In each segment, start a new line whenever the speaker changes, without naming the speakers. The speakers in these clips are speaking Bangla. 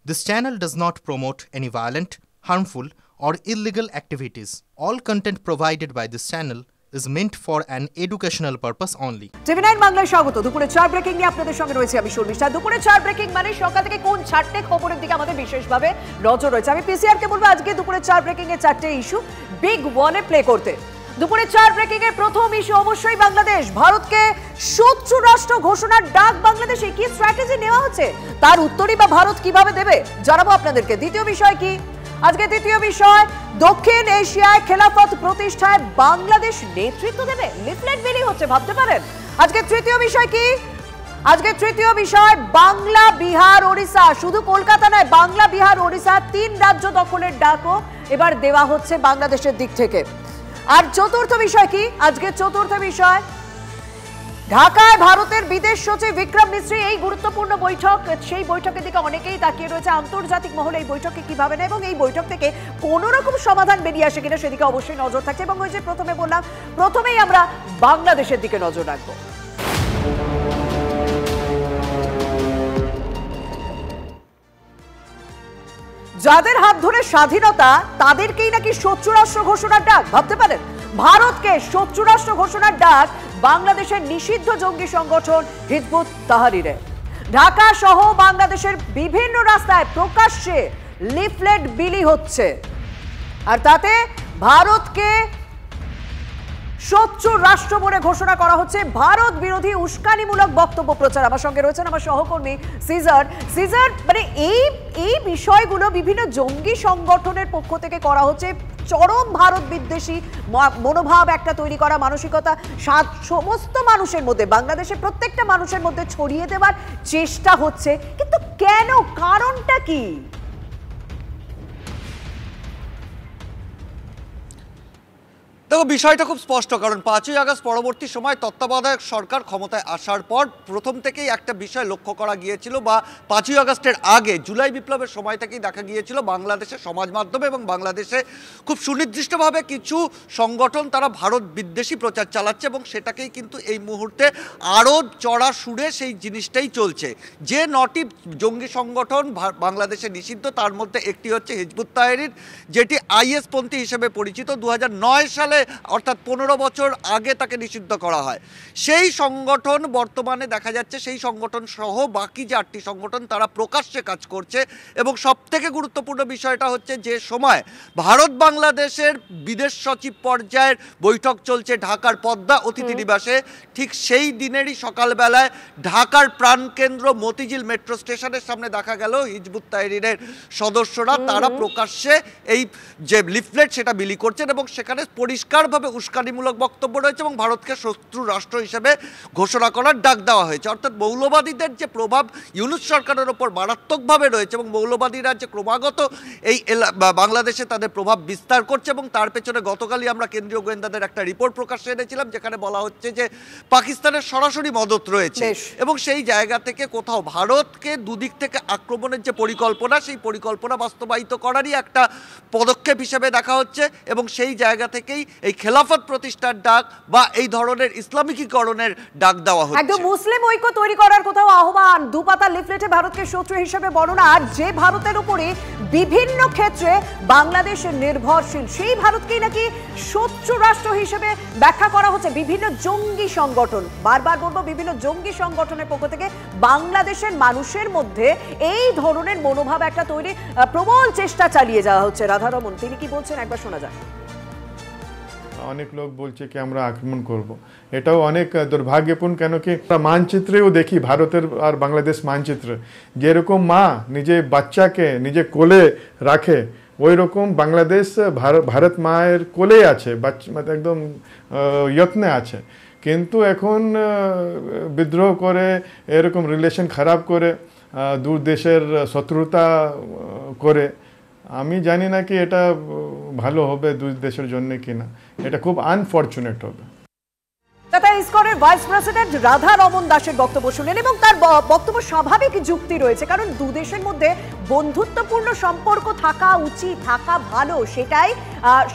This channel does not promote any violent, harmful, or illegal activities. All content provided by this channel is meant for an educational purpose only.
TV9 বাংলায় স্বাগত। দুপুরে 4 ব্রেকিং নিয়ে আপনাদের সঙ্গে রয়েছে আমি শর্মিষ্ঠা। দুপুরে 4 ব্রেকিং মানে সকাল থেকে কোন 4টে খবরের দিকে আমাদের বিশেষভাবে নজর রয়েছে। আমি পিসিআর কে বলবো আজকে দুপুরে 4 ব্রেকিং এ 4টে ইস্যু বিগ ওয়ানে প্লে করতে। দুপুরে 4 ব্রেকিং এর প্রথম ইস্যু অবশ্যই বাংলাদেশ। ভারতকে শত্রু রাষ্ট্র ঘোষণার ডাক বাংলাদেশে কি স্ট্র্যাটেজি নেওয়া হচ্ছে, তার উত্তরই বা ভারত কিভাবে দেবে জানাবো আপনাদেরকে। দ্বিতীয় বিষয় কি, আজকে দ্বিতীয় বিষয়, দক্ষিণ এশিয়ায় খেলাফত প্রতিষ্ঠায় বাংলাদেশ নেতৃত্ব দেবে, লিফলেট বিলি হচ্ছে, ভাবতে পারেন। আজকে তৃতীয় বিষয় কি, আজকে তৃতীয় বিষয় বাংলা, বিহার, ওড়িশা, শুধু কলকাতা নয়, বাংলা, বিহার, ওড়িশা 3 রাজ্য দখলের ডাকও এবার দেওয়া হচ্ছে বাংলাদেশের দিক থেকে। আর চতুর্থ বিষয় কি, আজকে চতুর্থ বিষয় ঢাকায় ভারতের বিদেশ সচিব বিক্রম মিশ্রি এই গুরুত্বপূর্ণ বৈঠক, সেই বৈঠকের দিকে অনেকেই তাকিয়ে রয়েছে। আন্তর্জাতিক মহলে এই বৈঠকে কিভাবে নেয় এবং এই বৈঠক থেকে কোনো রকম সমাধান বেরিয়ে আসে কিনা সেদিকে অবশ্যই নজর থাকছে। এবং ওই যে প্রথমে বললাম, প্রথমেই আমরা বাংলাদেশের দিকে নজর রাখবো। যাদের হাত ধরে স্বাধীনতা তাদেরকেই নাকি শত্রু রাষ্ট্র ঘোষণার ডাক, ভাবতে পারেন। ভারতকে শত্রু রাষ্ট্র ঘোষণার ডাক বাংলাদেশের নিষিদ্ধ জঙ্গি সংগঠন হিজবুত তাহরিরের। ঢাকা সহ বাংলাদেশের বিভিন্ন রাস্তায় প্রকাশ্যে লিফলেট বিলি হচ্ছে, আর তাতে ভারতকে শত্রু রাষ্ট্র বলে ঘোষণা করা হচ্ছে। ভারত বিরোধী উস্কানিমূলক বক্তব্য প্রচার। আমার সঙ্গে রয়েছেন আমার সহকর্মী সিজার। সিজার, মানে এই বিষয়গুলো বিভিন্ন জঙ্গি সংগঠনের পক্ষ থেকে করা হচ্ছে। চরম ভারত বিদ্বেষী মনোভাব একটা তৈরি করা, মানসিকতা সমস্ত মানুষের মধ্যে, বাংলাদেশের প্রত্যেকটা মানুষের মধ্যে ছড়িয়ে দেওয়ার চেষ্টা হচ্ছে। কিন্তু কেন, কারণটা কি?
দেখো, বিষয়টা খুব স্পষ্ট, কারণ 5ই আগস্ট পরবর্তী সময় তত্ত্বাবধায়ক সরকার ক্ষমতায় আসার পর প্রথম থেকেই একটা বিষয় লক্ষ্য করা গিয়েছিল, বা 5ই আগস্টের আগে জুলাই বিপ্লবের সময় থেকেই দেখা গিয়েছিল বাংলাদেশের সমাজ মাধ্যমে এবং বাংলাদেশে খুব সুনির্দিষ্টভাবে কিছু সংগঠন তারা ভারত বিদ্বেষী প্রচার চালাচ্ছে, এবং সেটাকেই কিন্তু এই মুহূর্তে আরও চড়া সুরে সেই জিনিসটাই চলছে। যে 9টি জঙ্গি সংগঠন বাংলাদেশে নিষিদ্ধ, তার মধ্যে একটি হচ্ছে হিজবুত তাহরির, যেটি আইএস পন্থী হিসেবে পরিচিত। 2009 সালে অর্থাৎ 15 বছর আগে তাকে নিষিদ্ধ করা হয়। সেই সংগঠন বর্তমানে দেখা যাচ্ছে, সেই সংগঠন সহ বাকি যে 8টি সংগঠন তারা প্রকাশ্যে কাজ করছে। এবং সবথেকে গুরুত্বপূর্ণ বিষয়টা হচ্ছে, যে সময় ভারত বাংলাদেশের বিদেশ সচিব পর্যায়ের বৈঠক চলছে ঢাকার পদ্মা অতিথি নিবাসে, ঠিক সেই দিনেরই সকালবেলায় ঢাকার প্রাণকেন্দ্র মতিঝিল মেট্রো স্টেশনের সামনে দেখা গেল হিজবুত তাহরিরের সদস্যরা তারা প্রকাশ্যে এই যে লিফলেট সেটা বিলি করছেন, এবং সেখানে পরিষ্কারভাবে উস্কানিমূলক বক্তব্য রয়েছে এবং ভারতকে শত্রু রাষ্ট্র হিসেবে ঘোষণা করার ডাক দেওয়া হয়েছে। অর্থাৎ মৌলবাদীদের যে প্রভাব ইউনূস সরকারের ওপর মারাত্মকভাবে রয়েছে, এবং মৌলবাদীরা যে ক্রমাগত এই বাংলাদেশে তাদের প্রভাব বিস্তার করছে, এবং তার পেছনে গতকালই আমরা কেন্দ্রীয় গোয়েন্দাদের একটা রিপোর্ট প্রকাশ্যে এনেছিলাম, যেখানে বলা হচ্ছে যে পাকিস্তানের সরাসরি মদত রয়েছে, এবং সেই জায়গা থেকে কোথাও ভারতকে দুদিক থেকে আক্রমণের যে পরিকল্পনা, সেই পরিকল্পনা বাস্তবায়িত করারই একটা পদক্ষেপ হিসেবে দেখা হচ্ছে। এবং সেই জায়গা থেকেই এই খেলাফত প্রতিষ্ঠার ডাক বা এই ধরনের ইসলামিকীকরণের ডাক দেওয়া হচ্ছে।
একদম মুসলিম ঐক্য তৈরি করার কোথাও আহ্বান, দুপাতা লিফলেটে ভারতকে শত্রু হিসেবে বর্ণনা। আর যে ভারতের উপরে বিভিন্ন ক্ষেত্রে বাংলাদেশ নির্ভরশীল, সেই ভারতকেই নাকি শত্রু রাষ্ট্র হিসেবে ব্যাখ্যা করা হচ্ছে। বিভিন্ন জঙ্গি সংগঠন, বারবার বলবো, বিভিন্ন জঙ্গি সংগঠনের পক্ষ থেকে বাংলাদেশের মানুষের মধ্যে এই ধরনের মনোভাব একটা তৈরি প্রবল চেষ্টা চালিয়ে যাওয়া হচ্ছে। রাধারমন, তিনি কি বলছেন একবার শোনা যায়।
অনেক লোক বলছে কি আমরা আক্রমণ করব, এটাও অনেক দুর্ভাগ্যপূর্ণ। কেন কি মানচিত্রেও দেখি, ভারতের আর বাংলাদেশ মানচিত্র, যেরকম মা নিজে বাচ্চাকে নিজে কোলে রাখে, ওই রকম বাংলাদেশ ভারত মায়ের কোলে আছে, বাচ্চা একদম যত্নে আছে। কিন্তু এখন বিদ্রোহ করে, এরকম রিলেশন খারাপ করে, দূর দেশের শত্রুতা করে, আমি জানি না কি এটা ভালো হবে দুই দেশের জন্য কিনা। এটা খুব আনফর্চুনেট হবে।
কলকাতা ইসকনের ভাইস প্রেসিডেন্ট রাধা রমন দাসের বক্তব্য শুনলেন এবং তার বক্তব্য স্বাভাবিক যুক্তি রয়েছে, কারণ দু দেশের মধ্যে বন্ধুত্বপূর্ণ সম্পর্ক থাকা উচিত, থাকা ভালো,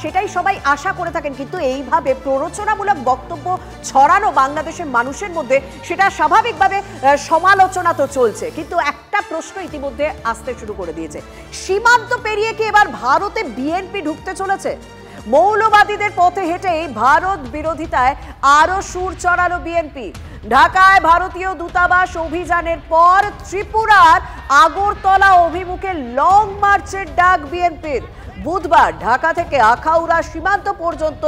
সেটাই সবাই আশা করে থাকেন। কিন্তু এইভাবে প্ররোচনামূলক বক্তব্য ছড়ানো বাংলাদেশের মানুষের মধ্যে সেটা স্বাভাবিকভাবে সমালোচনা তো চলছে, কিন্তু একটা প্রশ্ন ইতিমধ্যে আসতে শুরু করে দিয়েছে, সীমান্ত পেরিয়ে কি এবার ভারতে বিএনপি ঢুকতে চলেছে? মৌলবাদীদের পথে হেঁটেই ভারত বিরোধিতায় আরো সুর চড়ালো বিএনপি। ঢাকায় ভারতীয় দূতাবাস অভিযানের পর ত্রিপুরার আগরতলা অভিমুখে লং মার্চের ডাক বিএনপির। বুধবার ঢাকা থেকে আখাউড়া সীমান্ত পর্যন্ত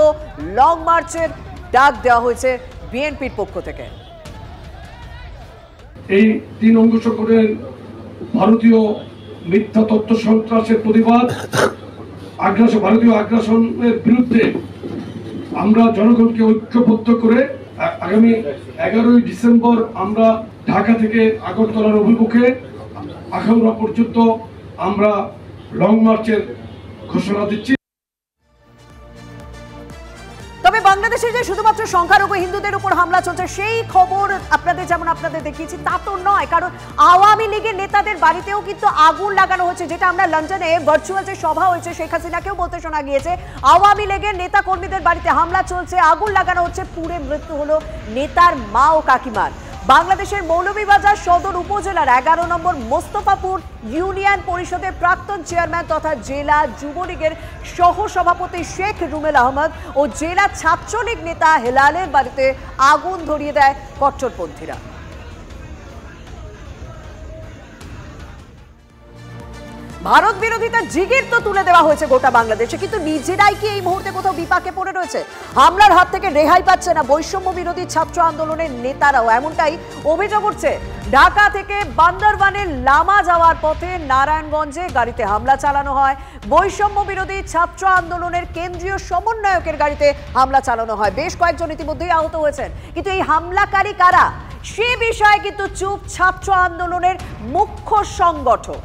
লং মার্চের ডাক দেওয়া হয়েছে বিএনপির পক্ষ থেকে।
এই 3 অঙ্গ সংগঠনের ভারতীয় মিথ্যা তথ্য সন্ত্রাসের প্রতিবাদ, ভারতীয় আগ্রাসনের বিরুদ্ধে আমরা জনগণকে ঐক্যবদ্ধ করে আগামী 11ই ডিসেম্বর আমরা ঢাকা থেকে আগরতলার অভিমুখে আখাউড়া পর্যন্ত আমরা লং মার্চের ঘোষণা দিচ্ছি।
তবে বাংলাদেশে যে শুধুমাত্র সংখ্যালঘু হিন্দুদের উপর হামলা চলছে সেই খবর আপনাদের দেখিয়েছি তা তো নয়, কারণ আওয়ামী লীগের নেতাদের বাড়িতেও কিন্তু আগুন লাগানো হচ্ছে, যেটা আমরা লন্ডনে ভার্চুয়াল যে সভা হয়েছে শেখ হাসিনাকেও বলতে শোনা গিয়েছে। আওয়ামী লীগের নেতা কর্মীদের বাড়িতে হামলা চলছে, আগুন লাগানো হচ্ছে, পুড়ে মৃত্যু হলো নেতার মা ও কাকিমার। বাংলাদেশের মৌলভীবাজার সদর উপজেলার 11 নম্বর মোস্তফাপুর ইউনিয়ন পরিষদের প্রাক্তন চেয়ারম্যান তথা জেলা যুবলীগের সহসভাপতি শেখ রুমেল আহমদ ও জেলা ছাত্রলীগ নেতা হেলালের বাড়িতে আগুন ধরিয়ে দেয় কট্টরপন্থীরা। ভারত বিরোধিতা জিগির তো তুলে দেওয়া হয়েছে গোটা বাংলাদেশে, কিন্তু নিজেরাই কি এই মুহূর্তে কোথাও বিপাকে পড়ে রয়েছে? হামলার হাত থেকে রেহাই পাচ্ছে না বৈষম্য বিরোধী ছাত্র আন্দোলনের নেতারাও, এমনটাই অভিযোগ উঠছে। ঢাকা থেকে বান্দরবানের লামা যাওয়ার পথে নারায়ণগঞ্জে গাড়িতে হামলা চালানো হয়, বৈষম্য বিরোধী ছাত্র আন্দোলনের কেন্দ্রীয় সমন্বয়কের গাড়িতে হামলা চালানো হয়, বেশ কয়েকজন ইতিমধ্যেই আহত হয়েছেন। কিন্তু এই হামলাকারী কারা সে বিষয়ে কিন্তু চুপ ছাত্র আন্দোলনের মুখ্য সংগঠক।